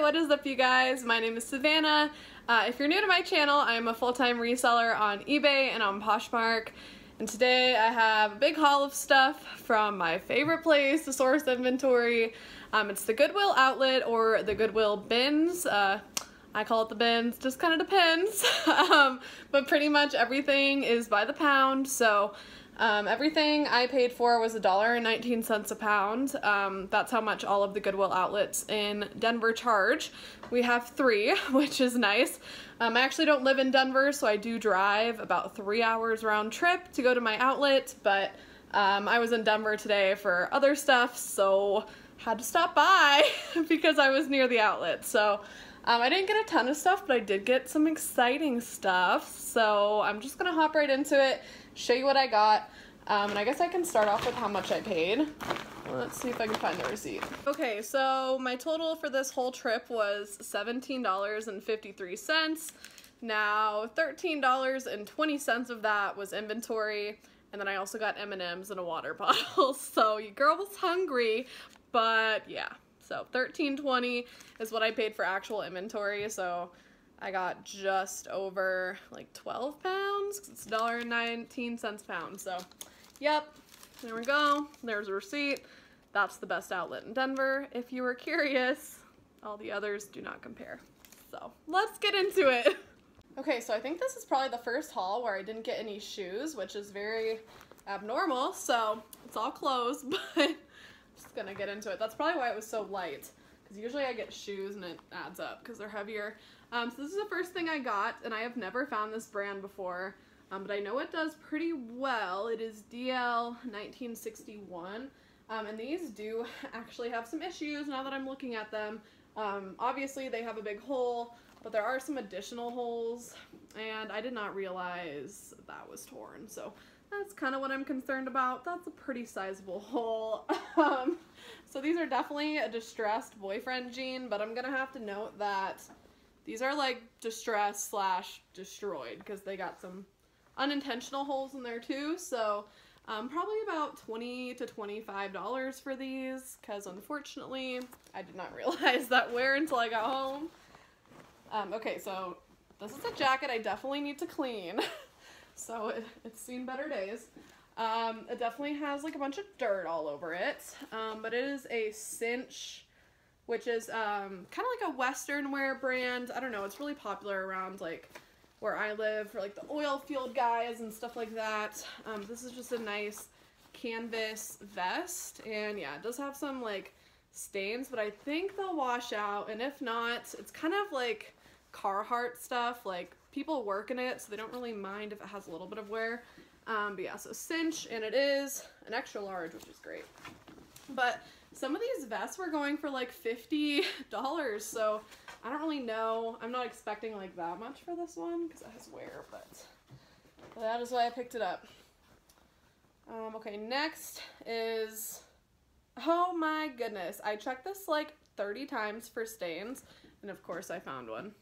what is up you guys? My name is Savannah. If you're new to my channel, I'm a full-time reseller on eBay and on Poshmark. And today I have a big haul of stuff from my favorite place to source inventory. It's the Goodwill outlet or the Goodwill bins. I call it the bins, just kind of depends. But pretty much everything is by the pound, so everything I paid for was $1.19 a pound. That's how much all of the Goodwill outlets in Denver charge. We have 3, which is nice. I actually don't live in Denver, so I do drive about 3 hours round trip to go to my outlet, but I was in Denver today for other stuff, so had to stop by because I was near the outlet. So I didn't get a ton of stuff, but I did get some exciting stuff, so I'm just gonna hop right into it, show you what I got, and I guess I can start off with how much I paid. Let's see if I can find the receipt. Okay, so my total for this whole trip was $17.53. Now, $13.20 of that was inventory, and then I also got M&Ms and a water bottle, so your girl was hungry, but yeah. So $13.20 is what I paid for actual inventory, so I got just over like 12 pounds, 'cause it's $1.19 a pound. So yep, there we go, there's a receipt. That's the best outlet in Denver, if you were curious. All the others do not compare. So let's get into it. Okay, so I think this is probably the first haul where I didn't get any shoes, which is very abnormal, so it's all clothes, but just gonna get into it. That's probably why it was so light, because usually I get shoes and it adds up because they're heavier. So this is the first thing I got, and I have never found this brand before, but I know it does pretty well. It is DL 1961, and these do actually have some issues now that I'm looking at them. Obviously they have a big hole, but there are some additional holes, and I did not realize that was torn, so that's kind of what I'm concerned about. That's a pretty sizable hole. So these are definitely a distressed boyfriend jean, but I'm gonna have to note that these are like distressed slash destroyed because they got some unintentional holes in there too. So probably about $20 to $25 for these, because unfortunately I did not realize that wear until I got home. Okay, so this is a jacket I definitely need to clean. So it's seen better days. It definitely has like a bunch of dirt all over it, but it is a cinch, which is kind of like a Western wear brand. I don't know, it's really popular around like where I live for like the oil field guys and stuff like that. This is just a nice canvas vest, and yeah, it does have some like stains, but I think they'll wash out, and if not, it's kind of like Carhartt stuff, like people work in it, so they don't really mind if it has a little bit of wear. But yeah, so cinch, and it is an extra large, which is great. But some of these vests were going for like $50, so I don't really know. I'm not expecting like that much for this one because it has wear, but that is why I picked it up. Okay, next is, oh my goodness, I checked this like 30 times for stains, and of course I found one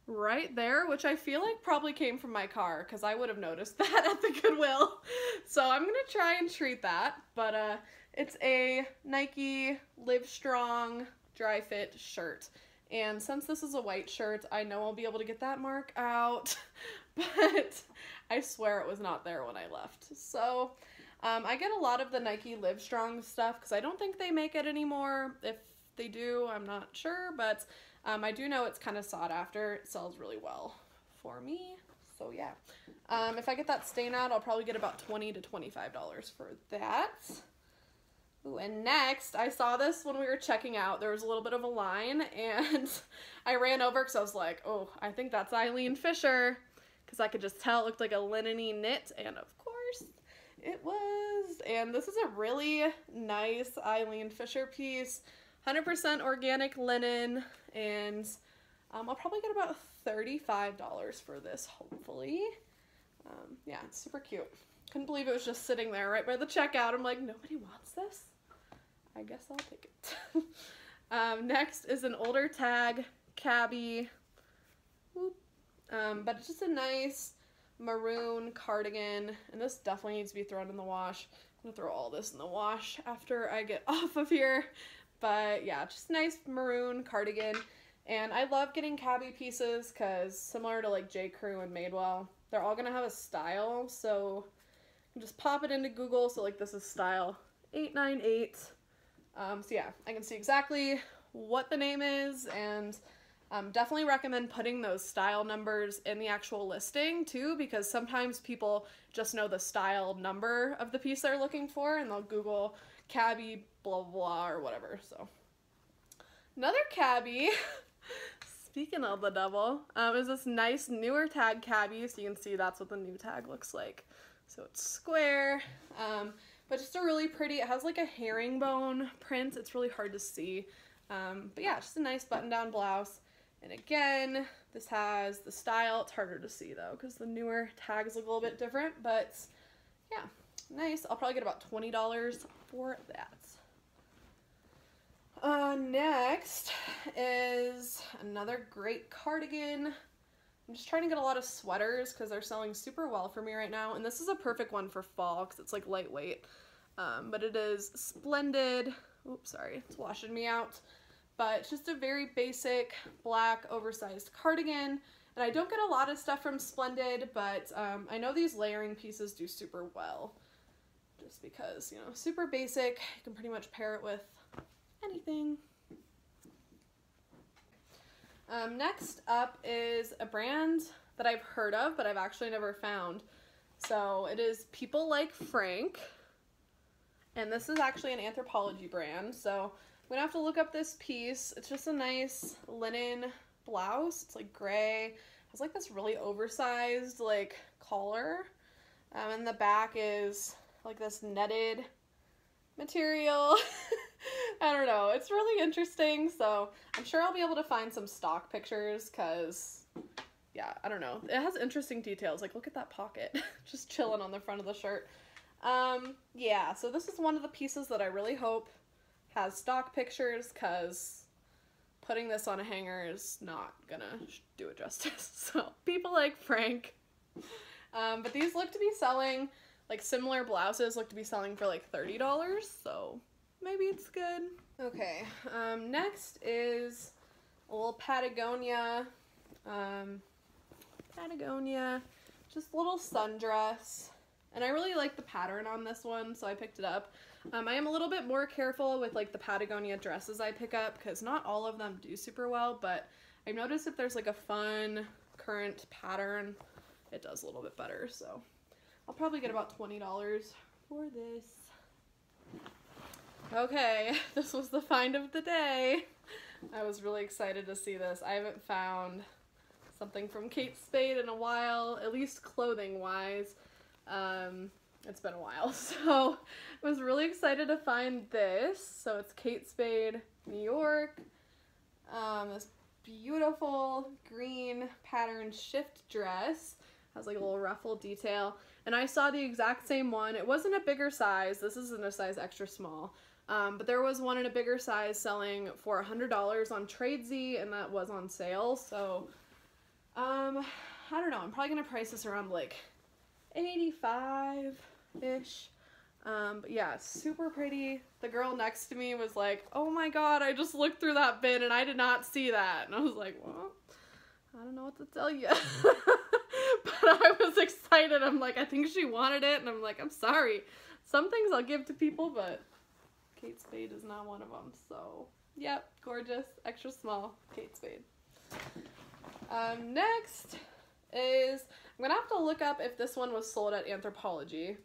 right there, which I feel like probably came from my car because I would have noticed that at the Goodwill. So I'm gonna try and treat that, but it's a Nike Live Strong dry fit shirt, and since this is a white shirt, I know I'll be able to get that mark out, but I swear it was not there when I left. So I get a lot of the Nike Live Strong stuff because I don't think they make it anymore. If they do, I'm not sure, but I do know it's kind of sought after. It sells really well for me, so yeah. If I get that stain out, I'll probably get about $20 to $25 for that. Ooh, and next, I saw this when we were checking out. There was a little bit of a line, and I ran over because I was like, oh, I think that's Eileen Fisher, because I could just tell it looked like a linen-y knit, and of course it was. And this is a really nice Eileen Fisher piece. 100% organic linen, and I'll probably get about $35 for this, hopefully. Yeah, it's super cute. Couldn't believe it was just sitting there right by the checkout. I'm like, nobody wants this? I guess I'll take it. Next is an older tag cabbie. But it's just a nice maroon cardigan, and this definitely needs to be thrown in the wash. I'm gonna throw all this in the wash after I get off of here. But yeah, just nice maroon cardigan. And I love getting cabbie pieces because similar to like J. Crew and Madewell, they're all going to have a style. So you can just pop it into Google. So like this is style 898. So yeah, I can see exactly what the name is, and definitely recommend putting those style numbers in the actual listing too, because sometimes people just know the style number of the piece they're looking for and they'll Google cabbie blah blah or whatever. So another cabbie speaking of the devil, is this nice newer tag cabbie. So you can see that's what the new tag looks like. So it's square, but just a really pretty, it has like a herringbone print. It's really hard to see. But yeah, just a nice button-down blouse. And again, this has the style. It's harder to see though, because the newer tags look a little bit different, but yeah, nice. I'll probably get about $20 for that. Next is another great cardigan. I'm just trying to get a lot of sweaters because they're selling super well for me right now. And this is a perfect one for fall because it's like lightweight. But it is Splendid. Oops, sorry, it's washing me out. But it's just a very basic black oversized cardigan. And I don't get a lot of stuff from Splendid, but I know these layering pieces do super well. Just because, you know, super basic. You can pretty much pair it with anything. Next up is a brand that I've heard of, but I've actually never found. So it is People Like Frank. And this is actually an Anthropologie brand. So I'm going to have to look up this piece. It's just a nice linen blouse. It's like gray. It has like this really oversized like collar. And the back is like this netted material. I don't know. It's really interesting. So I'm sure I'll be able to find some stock pictures because, yeah, I don't know. It has interesting details. Like, look at that pocket. Just chilling on the front of the shirt. Yeah, so this is one of the pieces that I really hope has stock pictures because putting this on a hanger is not gonna do it justice. So People Like Frank. But these look to be selling, like similar blouses look to be selling for like $30, so maybe it's good. Okay, next is a little Patagonia, just a little sundress. And I really like the pattern on this one, so I picked it up. I am a little bit more careful with like the Patagonia dresses I pick up because not all of them do super well, but I've noticed if there's like a fun current pattern, it does a little bit better. So I'll probably get about $20 for this. Okay, this was the find of the day. I was really excited to see this. I haven't found something from Kate Spade in a while, at least clothing wise. It's been a while, so I was really excited to find this. So it's Kate Spade, New York. This beautiful green pattern shift dress. Has like a little ruffle detail. And I saw the exact same one. It wasn't a bigger size. This isn't a size extra small. But there was one in a bigger size selling for $100 on Tradesy, and that was on sale. So, I don't know. I'm probably going to price this around like $85-ish. But yeah, super pretty. The girl next to me was like, oh my god, I just looked through that bin and I did not see that. And I was like, well, I don't know what to tell you. But I was excited. I'm like, I think she wanted it. And I'm like, I'm sorry. Some things I'll give to people, but Kate Spade is not one of them. So, yep, gorgeous, extra small, Kate Spade. Next is, I'm gonna have to look up if this one was sold at Anthropologie.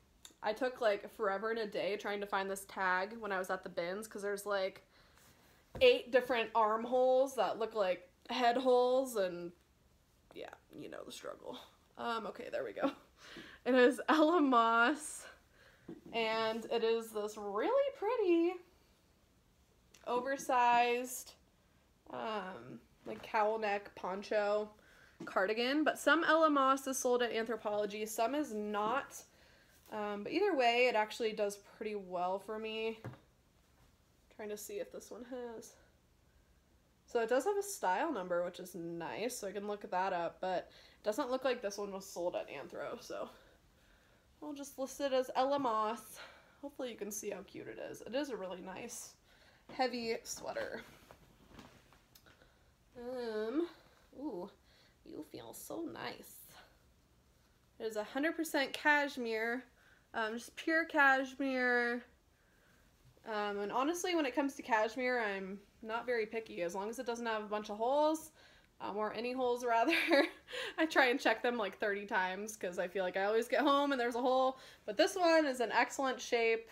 I took like forever and a day trying to find this tag when I was at the bins because there's like 8 different armholes that look like head holes, and yeah, you know the struggle. Okay, there we go. It is Ella Moss, and it is this really pretty oversized like cowl neck poncho cardigan, but some Ella Moss is sold at Anthropologie, some is not. But either way, it actually does pretty well for me. I'm trying to see if this one has. So it does have a style number, which is nice, so I can look that up, but it doesn't look like this one was sold at Anthro, so I'll just list it as Ella Moss. Hopefully you can see how cute it is. It is a really nice heavy sweater. Ooh, you feel so nice. It is 100% cashmere, just pure cashmere. And honestly, when it comes to cashmere, I'm not very picky, as long as it doesn't have a bunch of holes, or any holes rather. I try and check them like 30 times because I feel like I always get home and there's a hole. But this one is an excellent shape,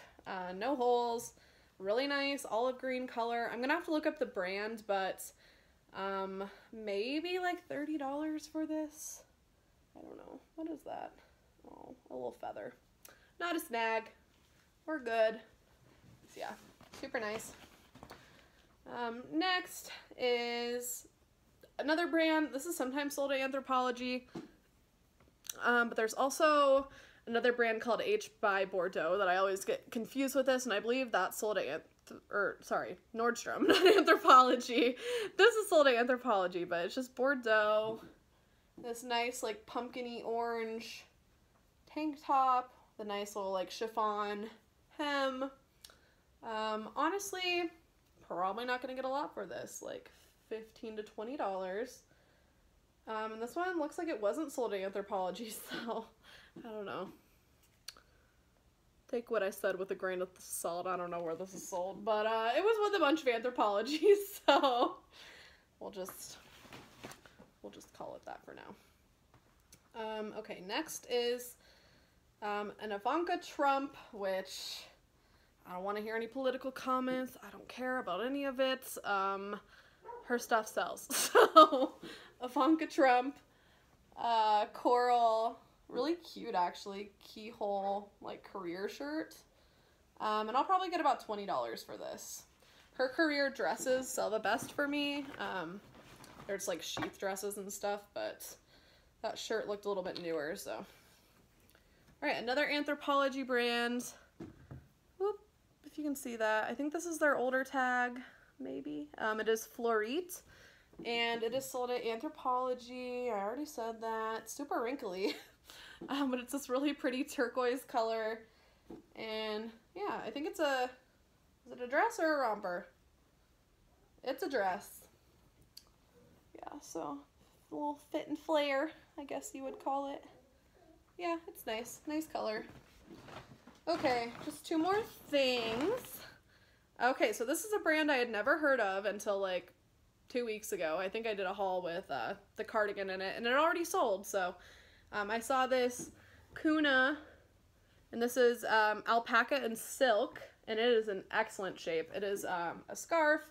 no holes, really nice olive green color. I'm gonna have to look up the brand, but maybe like $30 for this. I don't know. What is that? Oh, a little feather. Not a snag. We're good. So yeah, super nice. Next is another brand. This is sometimes sold at Anthropologie, but there's also another brand called H by Bordeaux that I always get confused with this, and I believe that's sold at Nordstrom, not Anthropologie. This is sold at Anthropologie, but it's just Bordeaux. This nice like pumpkin-y orange tank top, the nice little like chiffon hem. Honestly, probably not gonna get a lot for this, like $15 to $20. And this one looks like it wasn't sold at Anthropologie, so I don't know. Take what I said with a grain of salt. I don't know where this is sold, but it was with a bunch of Anthropologies, so we'll just call it that for now. Okay, next is an Ivanka Trump, which I don't want to hear any political comments. I don't care about any of it. Her stuff sells. So, Ivanka Trump, coral, really cute actually, keyhole like career shirt. And I'll probably get about $20 for this. Her career dresses sell the best for me. There's like sheath dresses and stuff, but that shirt looked a little bit newer, so. All right, another Anthropologie brand. Whoop, if you can see that. I think this is their older tag, maybe. It is Florite, and it is sold at Anthropologie. I already said that. Super wrinkly, but it's this really pretty turquoise color. And yeah, I think it's a, is it a dress or a romper? It's a dress. Yeah, so a little fit and flare, I guess you would call it. Yeah, it's nice. Nice color. Okay, just two more things. Okay, so this is a brand I had never heard of until like 2 weeks ago. I think I did a haul with the cardigan in it, and it already sold. So I saw this Kuna, and this is alpaca and silk, and it is an excellent shape. It is a scarf.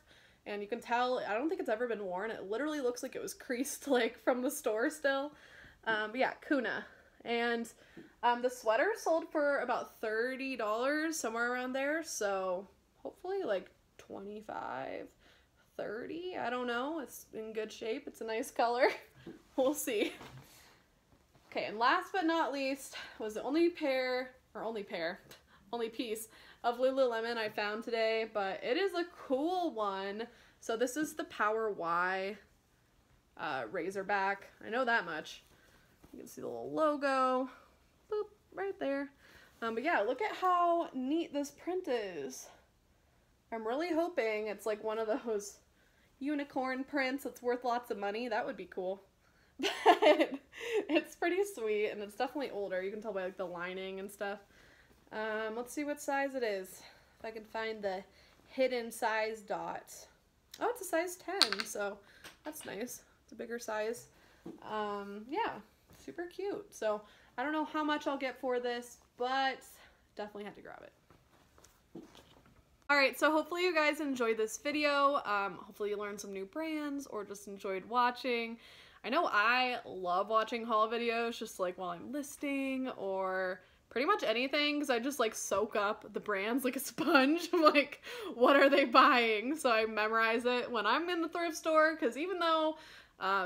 And you can tell, I don't think it's ever been worn. It literally looks like it was creased like from the store still. But yeah, Kuna. And the sweater sold for about $30, somewhere around there. So hopefully like 25, 30, I don't know. It's in good shape. It's a nice color. We'll see. Okay, and last but not least was the only piece of Lululemon I found today, but it is a cool one. So this is the Power Y Razorback. I know that much. You can see the little logo, boop, right there. But yeah, look at how neat this print is. I'm really hoping it's like one of those unicorn prints that's worth lots of money. That would be cool. But it's pretty sweet, and it's definitely older. You can tell by like the lining and stuff. Let's see what size it is. If I can find the hidden size dot. Oh, it's a size 10, so that's nice. It's a bigger size. Yeah, super cute. So I don't know how much I'll get for this, but definitely had to grab it. Alright, so hopefully you guys enjoyed this video. Hopefully you learned some new brands or just enjoyed watching. I know I love watching haul videos just like while I'm listing or pretty much anything, because I just like soak up the brands like a sponge. I'm like, what are they buying? So I memorize it when I'm in the thrift store, because even though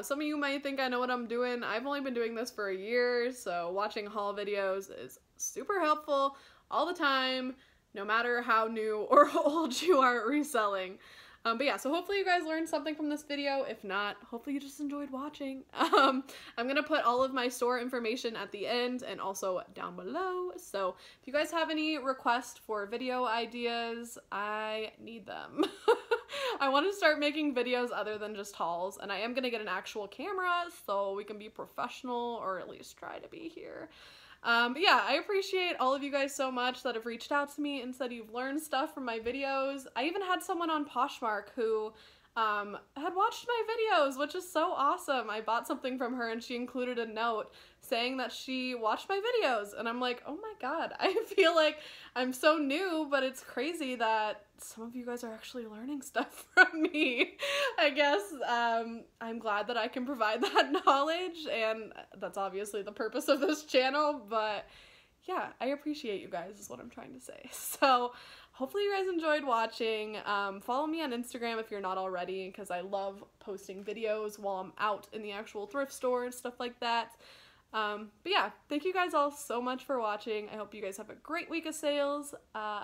some of you might think I know what I'm doing, I've only been doing this for a year, so watching haul videos is super helpful all the time, no matter how new or old you are at reselling. But yeah, so hopefully you guys learned something from this video. If not, hopefully you just enjoyed watching. I'm gonna put all of my store information at the end and also down below. So if you guys have any requests for video ideas, I need them. I want to start making videos other than just hauls, and I am gonna get an actual camera so we can be professional, or at least try to be here. But yeah, I appreciate all of you guys so much that have reached out to me and said you've learned stuff from my videos. I even had someone on Poshmark who had watched my videos, which is so awesome. I bought something from her and she included a note saying that she watched my videos, and I'm like, oh my god, I feel like I'm so new, but it's crazy that some of you guys are actually learning stuff from me. I guess I'm glad that I can provide that knowledge, and that's obviously the purpose of this channel, but yeah, I appreciate you guys is what I'm trying to say. So hopefully you guys enjoyed watching. Follow me on Instagram if you're not already, because I love posting videos while I'm out in the actual thrift store and stuff like that. But yeah, thank you guys all so much for watching. I hope you guys have a great week of sales. Bye.